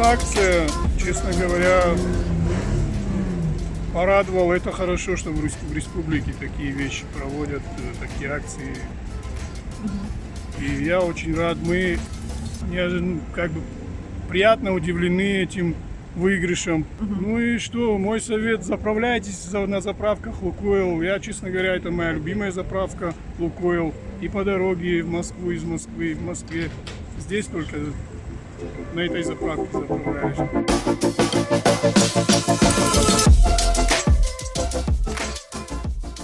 акция, честно говоря, порадовала. Это хорошо, что в республике такие вещи проводят, такие акции. И я очень рад. Мы как бы приятно удивлены этим выигрышем. Ну и что, мой совет, заправляйтесь на заправках Лукойл. Я, честно говоря, это моя любимая заправка Лукойл. И по дороге в Москву, из Москвы в Москве. Здесь только на этой заправке заправляюсь.